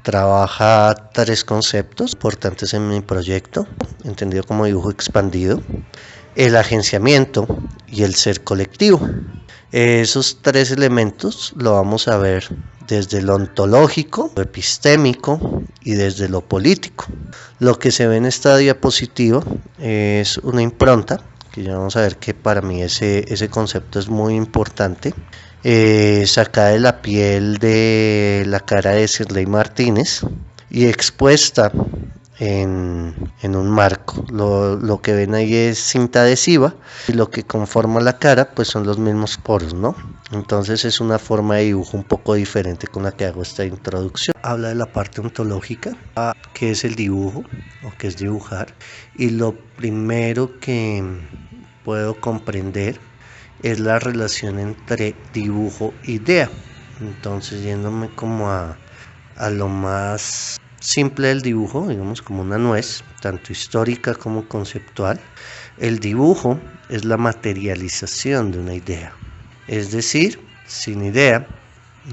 trabaja tres conceptos importantes en mi proyecto, entendido como dibujo expandido: el agenciamiento y el ser colectivo. Esos tres elementos lo vamos a ver desde lo ontológico, lo epistémico y desde lo político. Lo que se ve en esta diapositiva es una impronta, que ya vamos a ver que para mí ese concepto es muy importante, sacada de la piel de la cara de Sirley Martínez y expuesta en un marco. Lo que ven ahí es cinta adhesiva y lo que conforma la cara pues son los mismos poros, ¿no? Entonces es una forma de dibujo un poco diferente con la que hago esta introducción. Habla de la parte ontológica, que es el dibujo o que es dibujar, y lo primero que puedo comprender es la relación entre dibujo e idea. Entonces, yéndome como a lo más simple del dibujo, digamos como una nuez, tanto histórica como conceptual, el dibujo es la materialización de una idea. Es decir, sin idea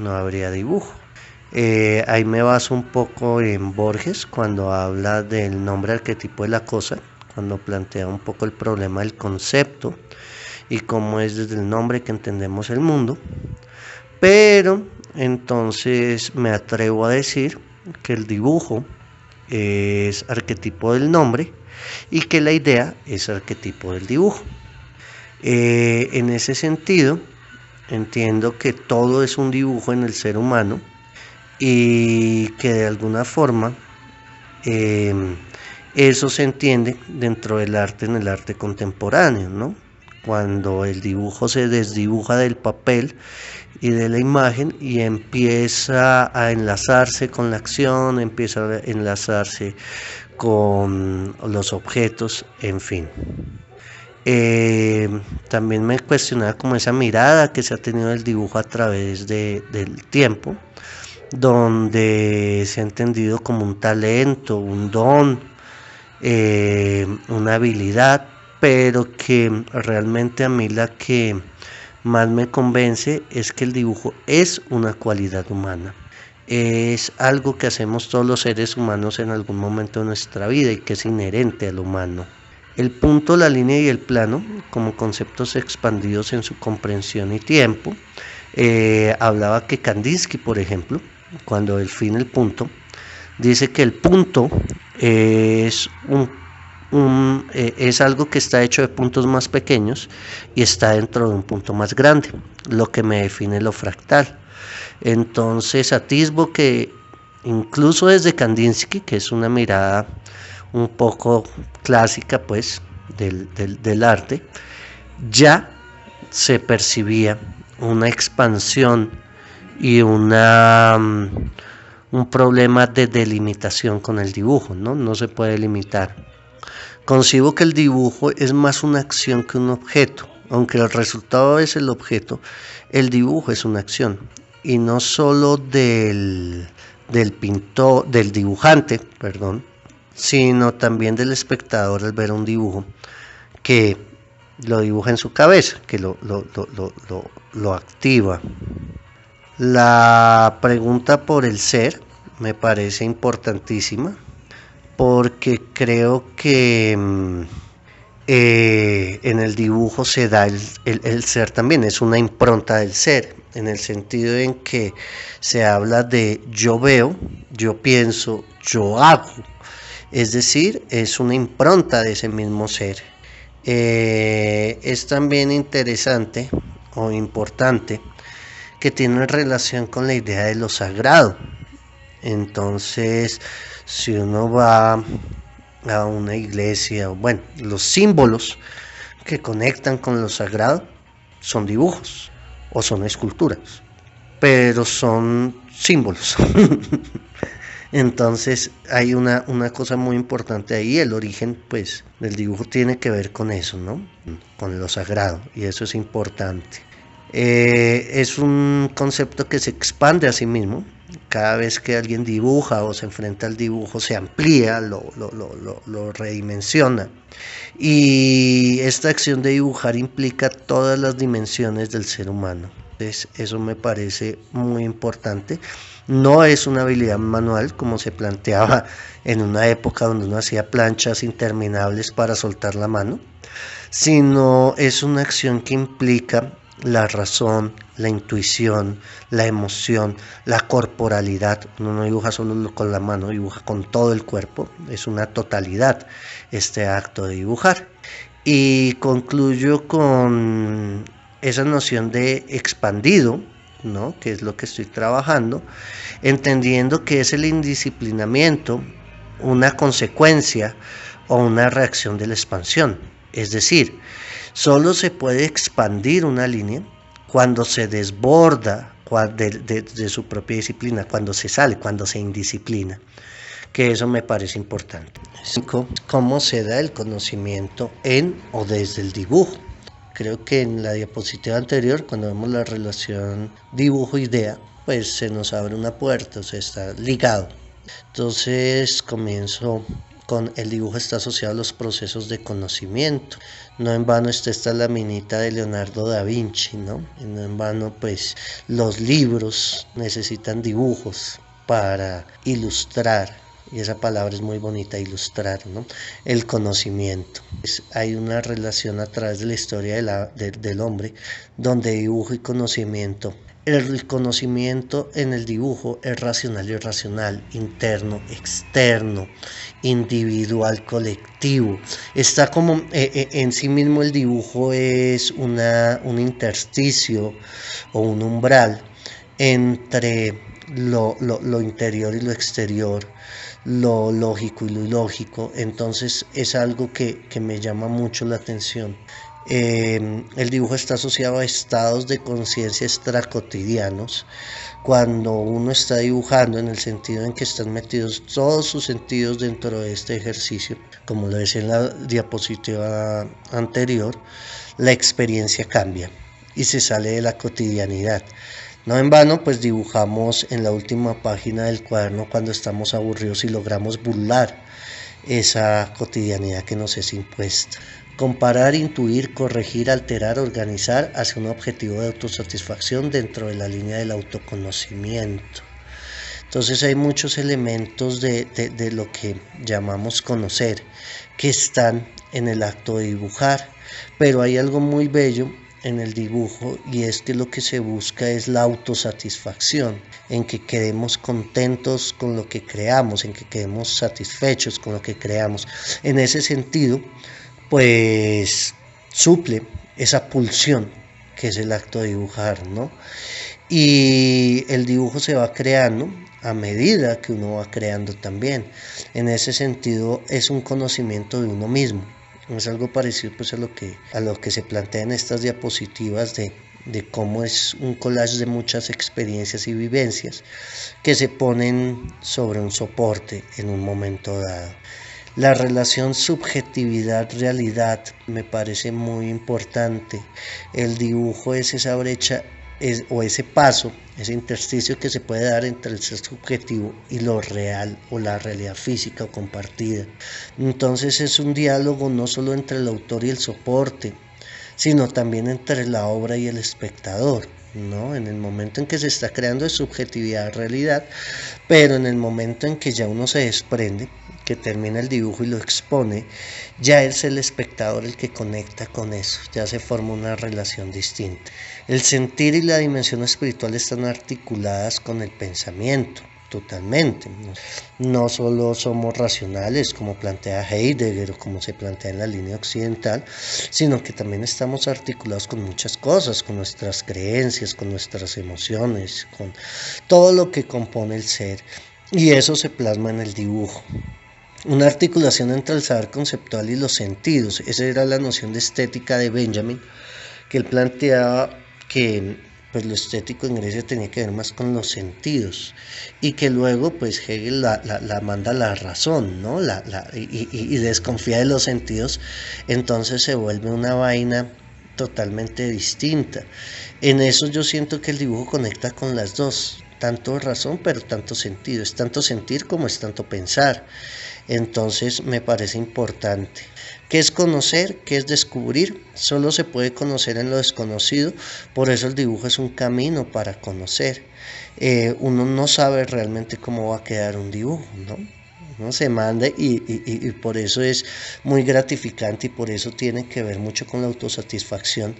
no habría dibujo. Ahí me baso un poco en Borges cuando habla del nombre arquetipo de la cosa, cuando plantea un poco el problema del concepto y cómo es desde el nombre que entendemos el mundo. Pero entonces me atrevo a decir que el dibujo es arquetipo del nombre y que la idea es arquetipo del dibujo. En ese sentido, entiendo que todo es un dibujo en el ser humano y que de alguna forma eso se entiende dentro del arte, en el arte contemporáneo, ¿no? Cuando el dibujo se desdibuja del papel y de la imagen y empieza a enlazarse con la acción, empieza a enlazarse con los objetos, en fin. También me cuestionaba como esa mirada que se ha tenido del dibujo a través del tiempo, donde se ha entendido como un talento, un don, una habilidad, pero que realmente a mí la que más me convence es que el dibujo es una cualidad humana. Es algo que hacemos todos los seres humanos en algún momento de nuestra vida y que es inherente al humano. El punto, la línea y el plano, como conceptos expandidos en su comprensión y tiempo, hablaba que Kandinsky, por ejemplo, cuando define el punto, dice que el punto es es algo que está hecho de puntos más pequeños y está dentro de un punto más grande, lo que me define lo fractal. Entonces atisbo que incluso desde Kandinsky, que es una mirada un poco clásica pues del arte, ya se percibía una expansión y un problema de delimitación con el dibujo, ¿no? No se puede limitar. Concibo que el dibujo es más una acción que un objeto. Aunque el resultado es el objeto, el dibujo es una acción. Y no solo del pintor, del dibujante, perdón, sino también del espectador al ver un dibujo que lo dibuja en su cabeza, que lo activa. La pregunta por el ser me parece importantísima, porque creo que en el dibujo se da el ser también, es una impronta del ser, en el sentido en que se habla de yo veo, yo pienso, yo hago, es decir, es una impronta de ese mismo ser. Es también interesante o importante que tiene relación con la idea de lo sagrado. Entonces, si uno va a una iglesia, bueno, los símbolos que conectan con lo sagrado son dibujos o son esculturas, pero son símbolos. Entonces hay una cosa muy importante ahí, el origen pues del dibujo tiene que ver con eso, ¿no? Con lo sagrado, y eso es importante. Es un concepto que se expande a sí mismo. Cada vez que alguien dibuja o se enfrenta al dibujo, se amplía, lo redimensiona. Y esta acción de dibujar implica todas las dimensiones del ser humano. Entonces, eso me parece muy importante. No es una habilidad manual como se planteaba en una época donde uno hacía planchas interminables para soltar la mano, sino es una acción que implica la razón, la intuición, la emoción, la corporalidad. Uno no dibuja solo con la mano, dibuja con todo el cuerpo. Es una totalidad este acto de dibujar. Y concluyo con esa noción de expandido, ¿no? Que es lo que estoy trabajando, entendiendo que es el indisciplinamiento una consecuencia o una reacción de la expansión. Es decir, solo se puede expandir una línea cuando se desborda de su propia disciplina, cuando se sale, cuando se indisciplina, que eso me parece importante. 5. ¿Cómo se da el conocimiento en o desde el dibujo? Creo que en la diapositiva anterior, cuando vemos la relación dibujo-idea, pues se nos abre una puerta, o sea, está ligado. Entonces comienzo con el dibujo está asociado a los procesos de conocimiento. No en vano está esta laminita de Leonardo da Vinci, ¿no? Y no en vano pues los libros necesitan dibujos para ilustrar, y esa palabra es muy bonita, ilustrar, ¿no? El conocimiento. Hay una relación a través de la historia del hombre donde dibujo y conocimiento. El conocimiento en el dibujo es racional y irracional, interno, externo, individual, colectivo. Está como en sí mismo el dibujo es un intersticio o un umbral entre lo interior y lo exterior, lo lógico y lo ilógico. Entonces es algo que me llama mucho la atención. El dibujo está asociado a estados de conciencia extracotidianos. Cuando uno está dibujando, en el sentido en que están metidos todos sus sentidos dentro de este ejercicio, como lo decía en la diapositiva anterior, la experiencia cambia y se sale de la cotidianidad. No en vano, pues dibujamos en la última página del cuaderno cuando estamos aburridos y logramos burlar esa cotidianidad que nos es impuesta. Comparar, intuir, corregir, alterar, organizar hacia un objetivo de autosatisfacción dentro de la línea del autoconocimiento. Entonces hay muchos elementos de lo que llamamos conocer que están en el acto de dibujar, pero hay algo muy bello en el dibujo y es que lo que se busca es la autosatisfacción, en que quedemos contentos con lo que creamos, en que quedemos satisfechos con lo que creamos. En ese sentido, pues suple esa pulsión que es el acto de dibujar, ¿no? Y el dibujo se va creando a medida que uno va creando también. En ese sentido es un conocimiento de uno mismo. Es algo parecido pues a lo que se plantea en estas diapositivas de cómo es un collage de muchas experiencias y vivencias que se ponen sobre un soporte en un momento dado. La relación subjetividad-realidad me parece muy importante. El dibujo es esa brecha o ese paso, ese intersticio que se puede dar entre el ser subjetivo y lo real o la realidad física o compartida. Entonces es un diálogo no solo entre el autor y el soporte, sino también entre la obra y el espectador, ¿no? En el momento en que se está creando es subjetividad-realidad, pero en el momento en que ya uno se desprende, que termina el dibujo y lo expone, ya es el espectador el que conecta con eso, ya se forma una relación distinta. El sentir y la dimensión espiritual están articuladas con el pensamiento, totalmente. No solo somos racionales, como plantea Heidegger o como se plantea en la línea occidental, sino que también estamos articulados con muchas cosas, con nuestras creencias, con nuestras emociones, con todo lo que compone el ser, y eso se plasma en el dibujo. Una articulación entre el saber conceptual y los sentidos. Esa era la noción de estética de Benjamin, que él planteaba que pues lo estético en Grecia tenía que ver más con los sentidos y que luego pues Hegel la manda a la razón, ¿no? Y desconfía de los sentidos, entonces se vuelve una vaina totalmente distinta. En eso yo siento que el dibujo conecta con las dos, tanto razón pero tanto sentido, es tanto sentir como es tanto pensar. Entonces me parece importante. ¿Qué es conocer? ¿Qué es descubrir? Solo se puede conocer en lo desconocido, por eso el dibujo es un camino para conocer. Uno no sabe realmente cómo va a quedar un dibujo, ¿no? Uno se manda y por eso es muy gratificante y por eso tiene que ver mucho con la autosatisfacción,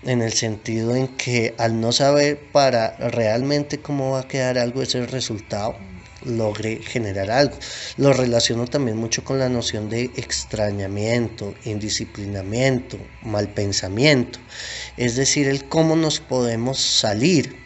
en el sentido en que al no saber para realmente cómo va a quedar algo, ese resultado, logre generar algo. Lo relaciono también mucho con la noción de extrañamiento, indisciplinamiento, mal pensamiento, es decir, el cómo nos podemos salir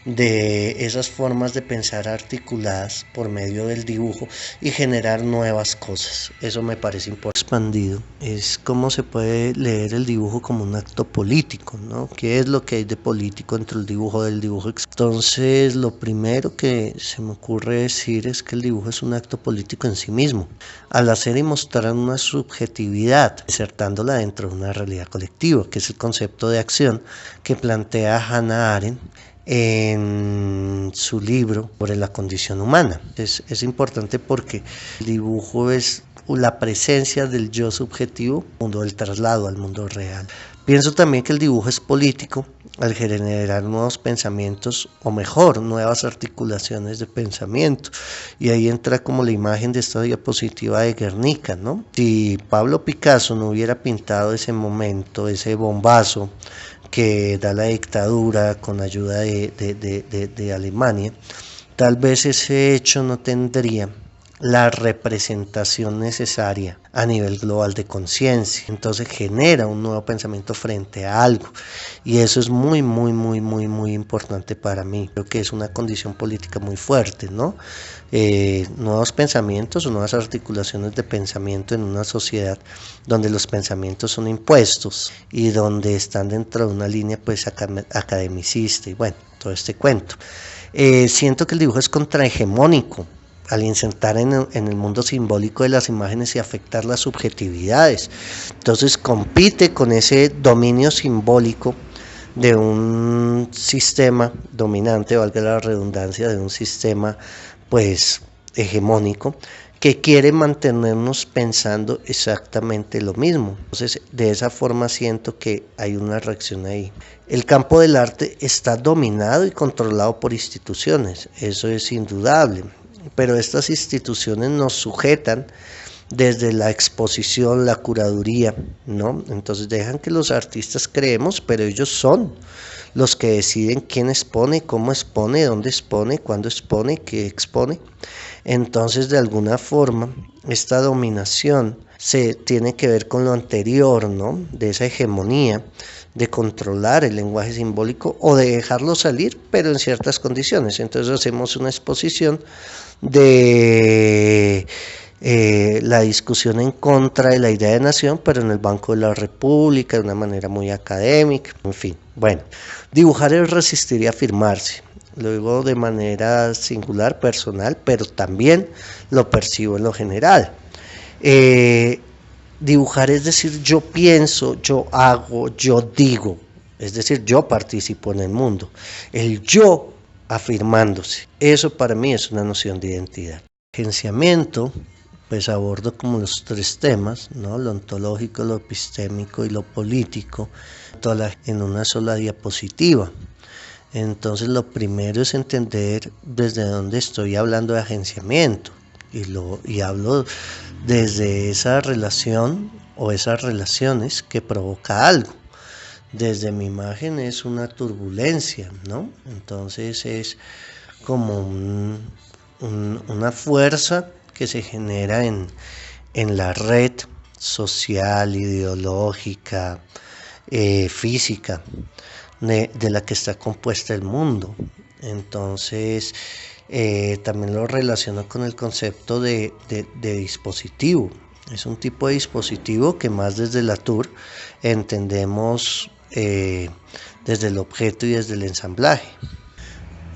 de esas formas de pensar articuladas por medio del dibujo y generar nuevas cosas. Eso me parece importante. Expandido es cómo se puede leer el dibujo como un acto político, ¿no? ¿Qué es lo que hay de político entre el dibujo del dibujo? Entonces, lo primero que se me ocurre decir es que el dibujo es un acto político en sí mismo, al hacer y mostrar una subjetividad, insertándola dentro de una realidad colectiva, que es el concepto de acción que plantea Hannah Arendt en su libro sobre la condición humana. Es importante porque el dibujo es la presencia del yo subjetivo, mundo del traslado al mundo real. Pienso también que el dibujo es político al generar nuevos pensamientos, o mejor, nuevas articulaciones de pensamiento. Y ahí entra como la imagen de esta diapositiva de Guernica, ¿no? Si Pablo Picasso no hubiera pintado ese momento, ese bombazo que da la dictadura con ayuda de Alemania, tal vez ese hecho no tendría la representación necesaria a nivel global de conciencia. Entonces genera un nuevo pensamiento frente a algo, y eso es muy importante para mí. Creo que es una condición política muy fuerte, ¿no? Nuevos pensamientos o nuevas articulaciones de pensamiento en una sociedad donde los pensamientos son impuestos y donde están dentro de una línea pues academicista y bueno, todo este cuento. Siento que el dibujo es contrahegemónico al insertar en el mundo simbólico de las imágenes y afectar las subjetividades. Entonces compite con ese dominio simbólico de un sistema dominante, valga la redundancia, de un sistema pues hegemónico, que quiere mantenernos pensando exactamente lo mismo. Entonces, de esa forma siento que hay una reacción ahí. El campo del arte está dominado y controlado por instituciones, eso es indudable, pero estas instituciones nos sujetan desde la exposición, la curaduría, ¿no? Entonces dejan que los artistas creemos, pero ellos son los que deciden quién expone, cómo expone, dónde expone, cuándo expone, qué expone. Entonces, de alguna forma, esta dominación se tiene que ver con lo anterior, ¿no? De esa hegemonía, de controlar el lenguaje simbólico o de dejarlo salir, pero en ciertas condiciones. Entonces hacemos una exposición de la discusión en contra de la idea de nación, pero en el Banco de la República, de una manera muy académica, en fin. Bueno, dibujar es resistir y afirmarse. Lo digo de manera singular, personal, pero también lo percibo en lo general. Dibujar es decir, yo pienso, yo hago, yo digo, es decir, yo participo en el mundo. El yo afirmándose, eso para mí es una noción de identidad. Agenciamiento, pues abordo como los tres temas, ¿no? Lo ontológico, lo epistémico y lo político, en una sola diapositiva. Entonces lo primero es entender desde dónde estoy hablando de agenciamiento, y hablo desde esa relación o esas relaciones que provoca algo. Desde mi imagen es una turbulencia, ¿no? Entonces es como una fuerza que se genera en la red social, ideológica, física, de la que está compuesta el mundo. Entonces también lo relaciono con el concepto de dispositivo. Es un tipo de dispositivo que más desde Latour entendemos desde el objeto y desde el ensamblaje.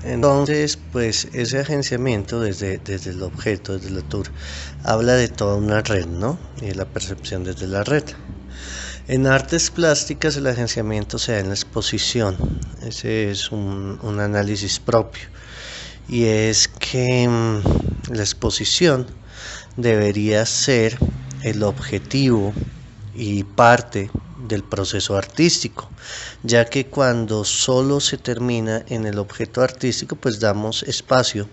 Entonces, pues ese agenciamiento desde el objeto, desde Latour, habla de toda una red, ¿no? Y de la percepción desde la red. En artes plásticas el agenciamiento se da en la exposición. Ese es un análisis propio. Y es que la exposición debería ser el objetivo y parte del proceso artístico, ya que cuando solo se termina en el objeto artístico, pues damos espacio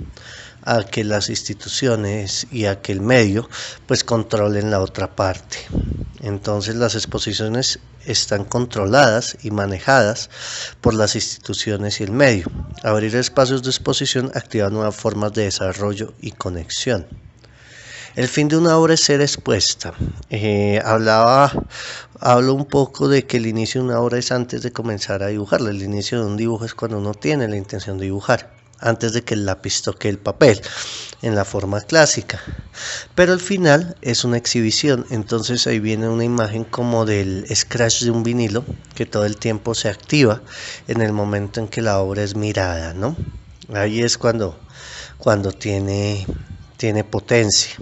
a que las instituciones y a que el medio pues controlen la otra parte. Entonces las exposiciones están controladas y manejadas por las instituciones y el medio. Abrir espacios de exposición activa nuevas formas de desarrollo y conexión. El fin de una obra es ser expuesta. Hablo un poco de que el inicio de una obra es antes de comenzar a dibujarla. El inicio de un dibujo es cuando uno tiene la intención de dibujar, antes de que el lápiz toque el papel, en la forma clásica. Pero el final es una exhibición, entonces ahí viene una imagen como del scratch de un vinilo, que todo el tiempo se activa en el momento en que la obra es mirada, ¿no? Ahí es cuando tiene potencia.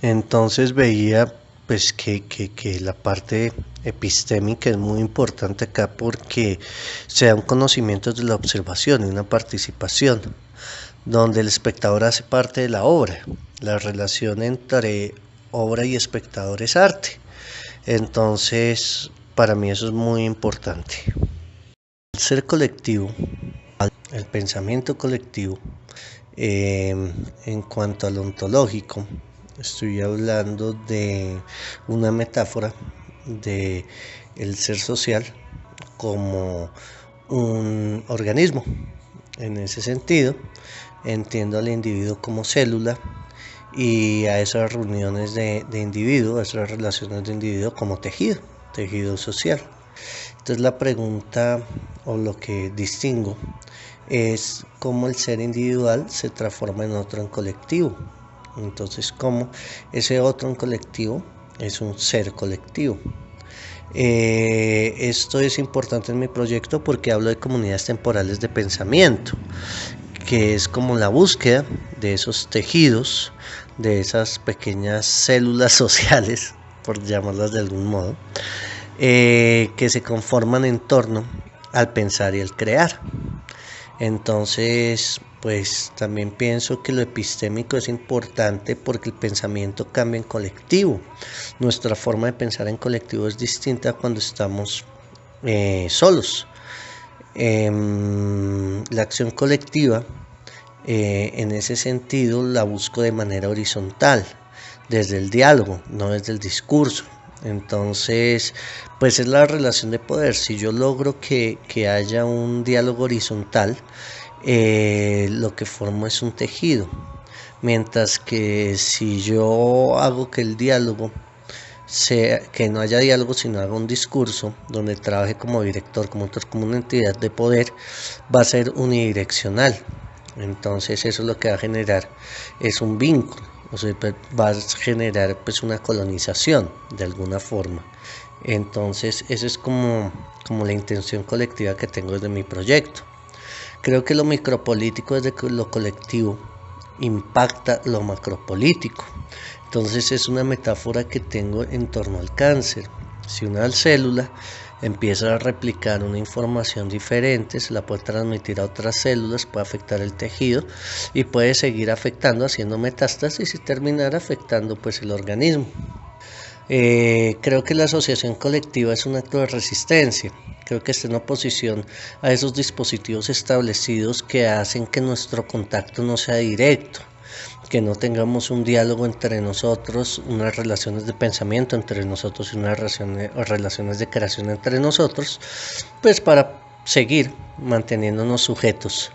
Entonces veía pues que la parte epistémica es muy importante acá porque se da un conocimiento de la observación y una participación donde el espectador hace parte de la obra. La relación entre obra y espectador es arte. Entonces para mí eso es muy importante. El ser colectivo, el pensamiento colectivo, en cuanto al ontológico, estoy hablando de una metáfora de el ser social como un organismo. En ese sentido, entiendo al individuo como célula y a esas reuniones de individuos, a esas relaciones de individuo como tejido social. Entonces la pregunta o lo que distingo es cómo el ser individual se transforma en otro en colectivo. Entonces, cómo ese otro en colectivo es un ser colectivo. Esto es importante en mi proyecto porque hablo de comunidades temporales de pensamiento, que es como la búsqueda de esos tejidos, de esas pequeñas células sociales, por llamarlas de algún modo, que se conforman en torno al pensar y al crear. Entonces, pues también pienso que lo epistémico es importante porque el pensamiento cambia en colectivo. Nuestra forma de pensar en colectivo es distinta cuando estamos solos. La acción colectiva, en ese sentido, la busco de manera horizontal, desde el diálogo, no desde el discurso. Entonces, pues es la relación de poder. Si yo logro que haya un diálogo horizontal, lo que formo es un tejido. Mientras que si yo hago que el diálogo sea, que no haya diálogo, sino haga un discurso donde trabaje como director, como una entidad de poder, va a ser unidireccional. Entonces eso lo que va a generar es un vínculo. O sea, va a generar pues una colonización de alguna forma. Entonces esa es como la intención colectiva que tengo desde mi proyecto. Creo que lo micropolítico desde lo colectivo impacta lo macropolítico. Entonces es una metáfora que tengo en torno al cáncer. Si una célula empieza a replicar una información diferente, se la puede transmitir a otras células, puede afectar el tejido y puede seguir afectando, haciendo metástasis y terminar afectando pues el organismo. Creo que la asociación colectiva es un acto de resistencia. Creo que está en oposición a esos dispositivos establecidos que hacen que nuestro contacto no sea directo, que no tengamos un diálogo entre nosotros, unas relaciones de pensamiento entre nosotros y unas relaciones de creación entre nosotros, pues para seguir manteniéndonos sujetos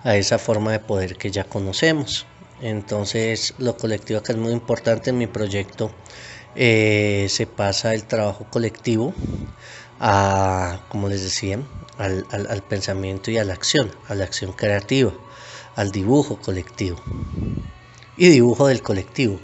a esa forma de poder que ya conocemos. Entonces lo colectivo acá es muy importante en mi proyecto. Se pasa el trabajo colectivo como les decía, al pensamiento y a la acción creativa, al dibujo colectivo y dibujo del colectivo.